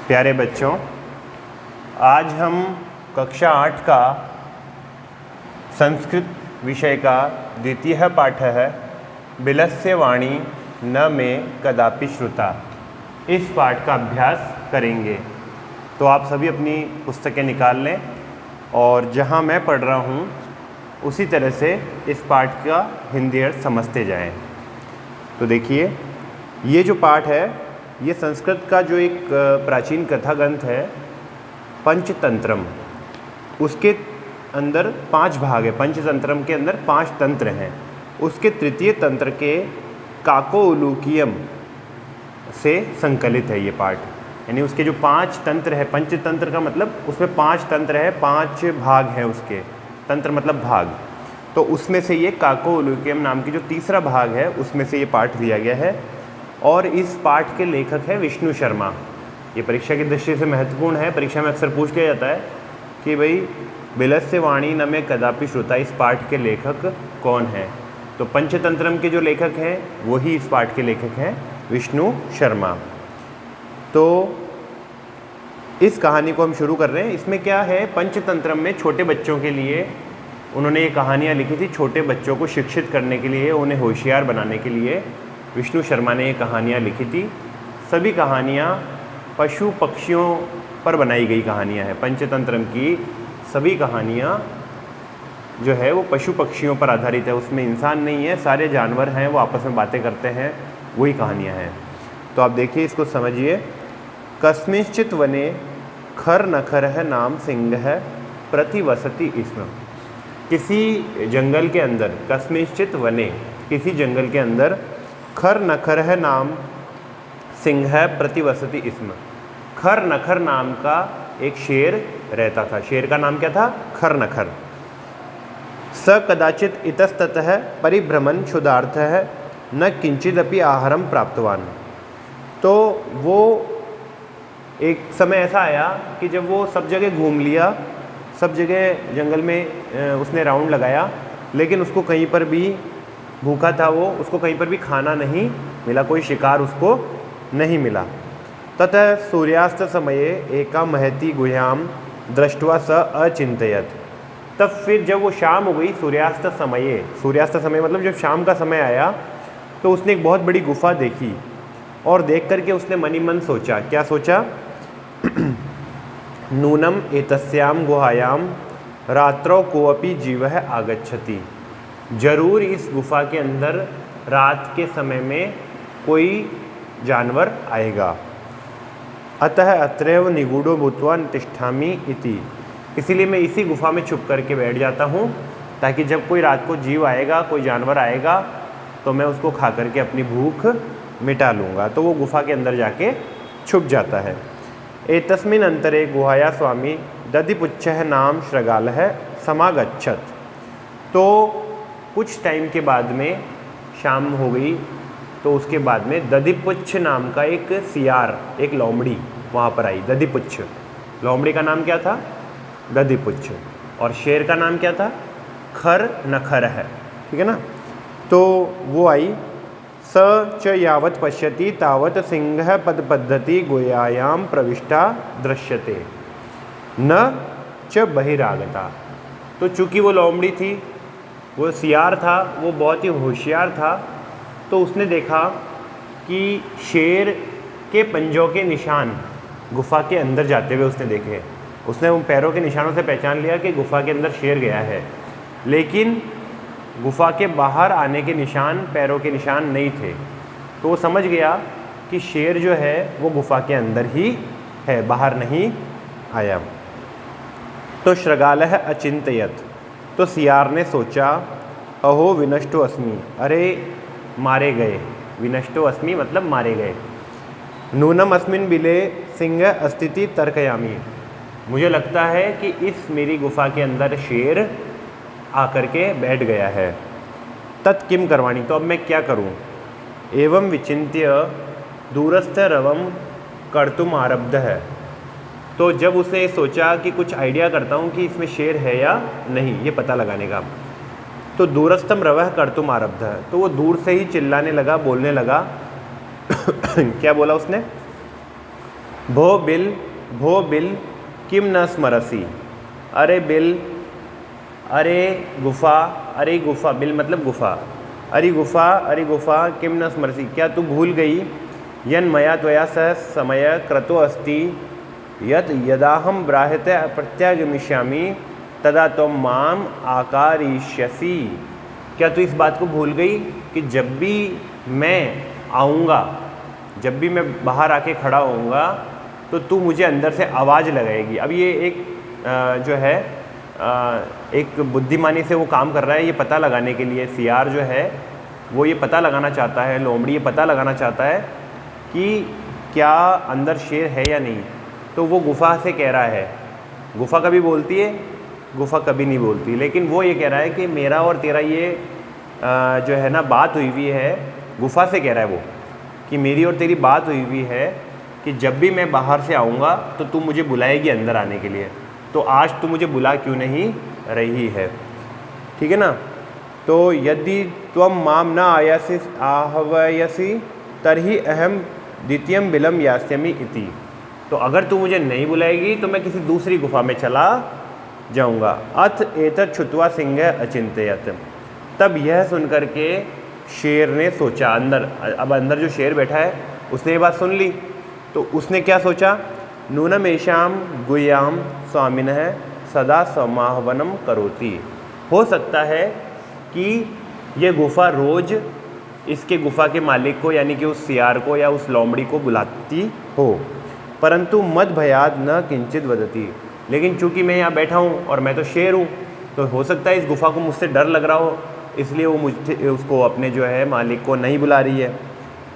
प्यारे बच्चों, आज हम कक्षा 8 का संस्कृत विषय का द्वितीय पाठ है बिलस्य वाणी न में कदापि श्रुता। इस पाठ का अभ्यास करेंगे। तो आप सभी अपनी पुस्तकें निकाल लें और जहां मैं पढ़ रहा हूं उसी तरह से इस पाठ का हिंदी अर्थ समझते जाएं। तो देखिए, ये जो पाठ है ये संस्कृत का जो एक प्राचीन कथा ग्रंथ है पंचतंत्रम, उसके अंदर 5 भाग है। पंचतंत्रम के अंदर 5 तंत्र हैं। उसके तृतीय तंत्र के काकोलूकियम से संकलित है ये पाठ। यानी उसके जो 5 तंत्र है, पंचतंत्र का मतलब उसमें 5 तंत्र है, 5 भाग हैं उसके। तंत्र मतलब भाग। तो उसमें से ये काकोलूकियम नाम की जो तीसरा भाग है उसमें से ये पाठ दिया गया है। और इस पाठ के लेखक है विष्णु शर्मा। ये परीक्षा की दृष्टि से महत्वपूर्ण है। परीक्षा में अक्सर पूछ लिया जाता है कि भाई बिलस्य वाणी न में कदापि श्रुता, इस पाठ के लेखक कौन है। तो पंचतंत्रम के जो लेखक हैं वही इस पाठ के लेखक हैं विष्णु शर्मा। तो इस कहानी को हम शुरू कर रहे हैं। इसमें क्या है, पंचतंत्रम में छोटे बच्चों के लिए उन्होंने ये कहानियाँ लिखी थी। छोटे बच्चों को शिक्षित करने के लिए, उन्हें होशियार बनाने के लिए विष्णु शर्मा ने ये कहानियाँ लिखी थी। सभी कहानियाँ पशु पक्षियों पर बनाई गई कहानियाँ हैं। पंचतंत्रम की सभी कहानियाँ जो है वो पशु पक्षियों पर आधारित है। उसमें इंसान नहीं है, सारे जानवर हैं, वो आपस में बातें करते हैं, वही कहानियाँ हैं। तो आप देखिए, इसको समझिए। कस्मिंश्चित वने खर नखरः नाम सिंहः प्रतिवसति स्म। किसी जंगल के अंदर, कस्मिंश्चित वने, किसी जंगल के अंदर खर नखरः नाम सिंहः प्रतिवसति स्म। खर नखर नाम का एक शेर रहता था। शेर का नाम क्या था? खर नखर। स कदाचित इतस्ततः परिभ्रमन् क्षुधार्थः न किंचिदपि आहारम प्राप्तवान। तो वो एक समय ऐसा आया कि जब वो सब जगह घूम लिया, सब जगह जंगल में उसने राउंड लगाया, लेकिन उसको कहीं पर भी, भूखा था वो, उसको कहीं पर भी खाना नहीं मिला, कोई शिकार उसको नहीं मिला। ततः सूर्यास्त समये एका महती गुह्याम दृष्ट्वा स अचिंतयत। तब फिर जब वो शाम हो गई, सूर्यास्त समय मतलब जब शाम का समय आया, तो उसने एक बहुत बड़ी गुफा देखी और देख करके उसने मनी मन सोचा। क्या सोचा? नूनम एतस्याम गुहायाम रात्रौ कोऽपि जीवः आगच्छति। जरूर इस गुफा के अंदर रात के समय में कोई जानवर आएगा। अतः अत्रैव निगूढ़ो भूत्वा तिष्ठामि इति। इसीलिए मैं इसी गुफा में छुप करके बैठ जाता हूँ, ताकि जब कोई रात को जीव आएगा, कोई जानवर आएगा, तो मैं उसको खा करके अपनी भूख मिटा लूँगा। तो वो गुफा के अंदर जाके छुप जाता है। एतस्मिन् अंतरे गुहाया स्वामी दधिपुच्छः नाम शृगालः समागच्छत। तो कुछ टाइम के बाद में, शाम हो गई, तो उसके बाद में दधिपुच्छ नाम का एक सियार, एक लोमड़ी वहाँ पर आई। दधिपुच्छ, लोमड़ी का नाम क्या था? दधिपुच्छ। और शेर का नाम क्या था? खर नखरः। ठीक है ना? तो वो आई। स च यावत् पश्यति तावत् सिंहः पदपद्धति गुहायां प्रविष्टा दृश्यते न च बहिरागता। तो चूँकि वो लोमड़ी थी, वो सियार था, वो बहुत ही होशियार था, तो उसने देखा कि शेर के पंजों के निशान गुफा के अंदर जाते हुए उसने देखे। उसने उन पैरों के निशानों से पहचान लिया कि गुफा के अंदर शेर गया है, लेकिन गुफा के बाहर आने के निशान, पैरों के निशान नहीं थे। तो वो समझ गया कि शेर जो है वो गुफा के अंदर ही है, बाहर नहीं आया। तो शृगालः अचिंतयत। तो सियार ने सोचा, अहो विनष्टो अस्मि, अरे मारे गए। विनष्टो अस्मि मतलब मारे गए। नूनम अस्मिन् बिले सिंह अस्तिति तर्कयामि। मुझे लगता है कि इस मेरी गुफा के अंदर शेर आकर के बैठ गया है। तत् किम करवाणी। तो अब मैं क्या करूं? एवं विचिन्त्य दूरस्थ रवम कर्तुम आरब्ध है। तो जब उसने ये सोचा कि कुछ आइडिया करता हूँ कि इसमें शेर है या नहीं, ये पता लगाने का, तो दूरस्थम रवः कर्तुम आरब्ध है। तो वो दूर से ही चिल्लाने लगा, बोलने लगा। क्या बोला उसने? भो बिल किम न स्मरसी। अरे बिल, अरे गुफा, बिल मतलब गुफा, अरे गुफा किम न स्मरसी, क्या तू भूल गई, यन मया त्वया सह समय क्रतो अस्ति यत यदाहम ब्राह्यते प्रत्यागमिष्यामि तदा त्वं माम आकारिष्यसि। क्या तू इस बात को भूल गई कि जब भी मैं आऊँगा, जब भी मैं बाहर आके खड़ा होऊंगा तो तू मुझे अंदर से आवाज़ लगाएगी। अब ये एक जो है एक बुद्धिमानी से वो काम कर रहा है, ये पता लगाने के लिए सियार जो है वो ये पता लगाना चाहता है, लोमड़ी ये पता लगाना चाहता है कि क्या अंदर शेर है या नहीं। तो वो गुफा से कह रहा है, गुफा कभी बोलती है, गुफा कभी नहीं बोलती, लेकिन वो ये कह रहा है कि मेरा और तेरा ये जो है ना बात हुई हुई है, गुफा से कह रहा है वो कि मेरी और तेरी बात हुई हुई है कि जब भी मैं बाहर से आऊँगा तो तू मुझे बुलाएगी अंदर आने के लिए, तो आज तू मुझे बुला क्यों नहीं रही है। ठीक है ना। तो यदि त्वं माम न आयासि आहवयसि तर्हि अहम द्वितीयम बिलम यास्यामि इति। तो अगर तू मुझे नहीं बुलाएगी तो मैं किसी दूसरी गुफा में चला जाऊंगा। अथ एतत् श्रुत्वा सिंह अचिंतयत्। तब यह सुनकर के शेर ने सोचा, अब अंदर जो शेर बैठा है उसने ये बात सुन ली, तो उसने क्या सोचा, नूनमेषाम गुह्याम स्वामिनः सदा समाहवनम करोति। हो सकता है कि ये गुफा रोज इसके गुफा के मालिक को यानी कि उस सियार को या उस लोमड़ी को बुलाती हो, परंतु मद भयाद न किंचित वदती। लेकिन चूंकि मैं यहाँ बैठा हूँ और मैं तो शेर हूँ, तो हो सकता है इस गुफा को मुझसे डर लग रहा हो, इसलिए वो मुझे उसको अपने जो है मालिक को नहीं बुला रही है।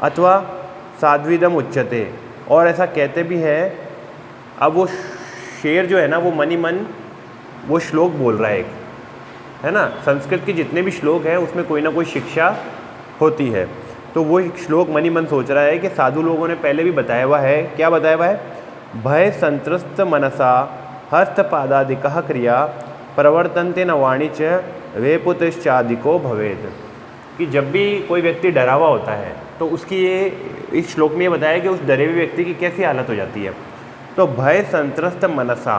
अथवा साध्विदम उच्चते, और ऐसा कहते भी है। अब वो शेर जो है ना वो मनी मन वो श्लोक बोल रहा है एक, है ना। संस्कृत के जितने भी श्लोक हैं उसमें कोई ना कोई शिक्षा होती है, तो वो एक श्लोक मनी मन सोच रहा है कि साधु लोगों ने पहले भी बताया हुआ है। क्या बताया हुआ है, भय संत्रस्त मनसा हस्तपादादिकः क्रिया प्रवर्तन्ते न वाणी च वेपुतश्चादिको भवेद। कि जब भी कोई व्यक्ति डरा हुआ होता है तो उसकी ये इस श्लोक में ये बताया कि उस डरे हुए व्यक्ति की कैसी हालत हो जाती है। तो भय संत्रस्त मनसा,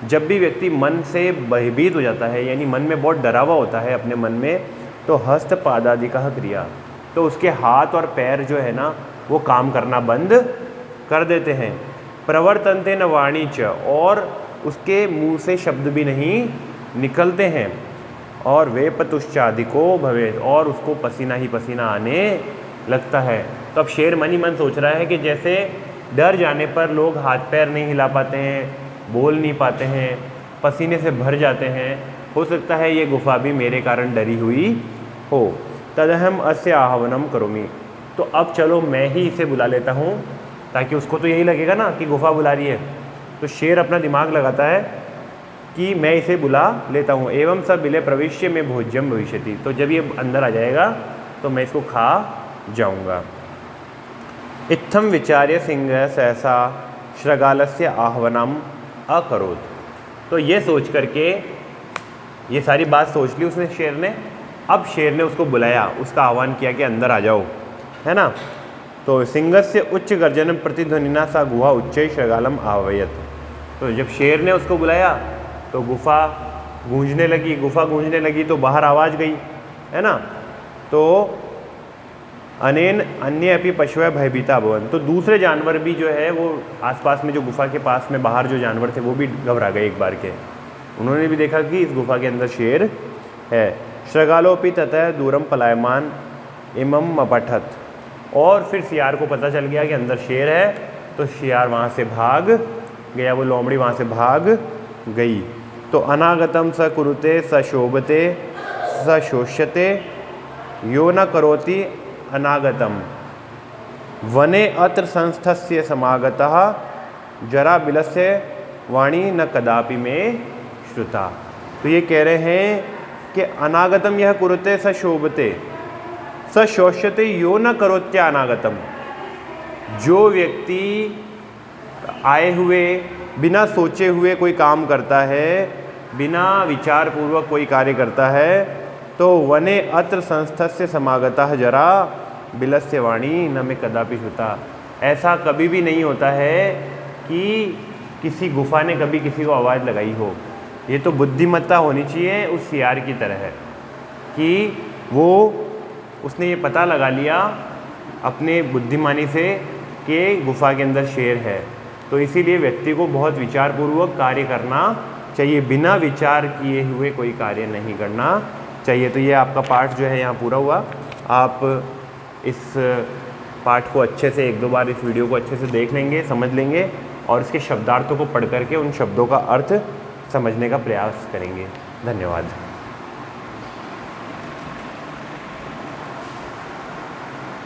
जब भी व्यक्ति मन से भयभीत हो जाता है यानी मन में बहुत डरा हुआ होता है अपने मन में, तो हस्त पादादिकः क्रिया, तो उसके हाथ और पैर जो है ना वो काम करना बंद कर देते हैं। प्रवर्तन्ते न वाणी च, और उसके मुंह से शब्द भी नहीं निकलते हैं। और वे पतुश्चादिको भवेद, और उसको पसीना ही पसीना आने लगता है। तो अब शेर मनी मन सोच रहा है कि जैसे डर जाने पर लोग हाथ पैर नहीं हिला पाते हैं, बोल नहीं पाते हैं, पसीने से भर जाते हैं, हो सकता है ये गुफा भी मेरे कारण डरी हुई हो। तदहम अस्य आहवनम करोमि। तो अब चलो मैं ही इसे बुला लेता हूँ, ताकि उसको तो यही लगेगा ना कि गुफा बुला रही है। तो शेर अपना दिमाग लगाता है कि मैं इसे बुला लेता हूँ। एवं सब बिले प्रविश्य में भोज्यम भविष्यति, तो जब ये अंदर आ जाएगा तो मैं इसको खा जाऊँगा। इत्थम विचार्य सिंह सहसा श्रगालस्य आह्वनम अकरोत्। तो ये सोच करके, ये सारी बात सोच ली उसने शेर ने। अब शेर ने उसको बुलाया, उसका आह्वान किया कि अंदर आ जाओ, है ना। तो सिंहस्य उच्च गर्जन प्रतिध्वनिना सा गुहा उच्च श्रगालम आह्वयत। तो जब शेर ने उसको बुलाया तो गुफा गूंजने लगी, तो बाहर आवाज़ गई, है ना। तो अनेन अन्य अपनी पशुएं भयभीता भवन, तो दूसरे जानवर भी जो है वो आसपास में जो गुफा के पास में बाहर जो जानवर थे वो भी घबरा गए एक बार के। उन्होंने भी देखा कि इस गुफा के अंदर शेर है। श्रगालोपि ततः दूरम पलायमान इमम अपठत, और फिर सियार को पता चल गया कि अंदर शेर है, तो सियार वहाँ से भाग गया, वो लोमड़ी वहाँ से भाग गई। तो अनागतम स कुरुते स शोभते स शोष्यते यो न करोति अनागतम वने अत्र संस्थस्य समागतः जरा बिलस्य वाणी न कदापि में श्रुता। तो ये कह रहे हैं कि अनागतम यह कुरुते स शोभते स शोष्यते यो न करोत्या अनागतम। जो व्यक्ति आए हुए बिना सोचे हुए कोई काम करता है, बिना विचार पूर्वक कोई कार्य करता है, तो वने अत्र संस्थस्य समागतः जरा बिलस्य वाणी न में कदापि श्रुता। ऐसा कभी भी नहीं होता है कि किसी गुफा ने कभी किसी को आवाज़ लगाई हो। ये तो बुद्धिमत्ता होनी चाहिए उस सियार की तरह है कि उसने ये पता लगा लिया अपने बुद्धिमानी से कि गुफा के अंदर शेर है। तो इसीलिए व्यक्ति को बहुत विचारपूर्वक कार्य करना चाहिए, बिना विचार किए हुए कोई कार्य नहीं करना चाहिए। तो ये आपका पाठ जो है यहाँ पूरा हुआ। आप इस पाठ को अच्छे से 1-2 बार इस वीडियो को अच्छे से देख लेंगे, समझ लेंगे और इसके शब्दार्थों को पढ़ करके उन शब्दों का अर्थ समझने का प्रयास करेंगे। धन्यवाद।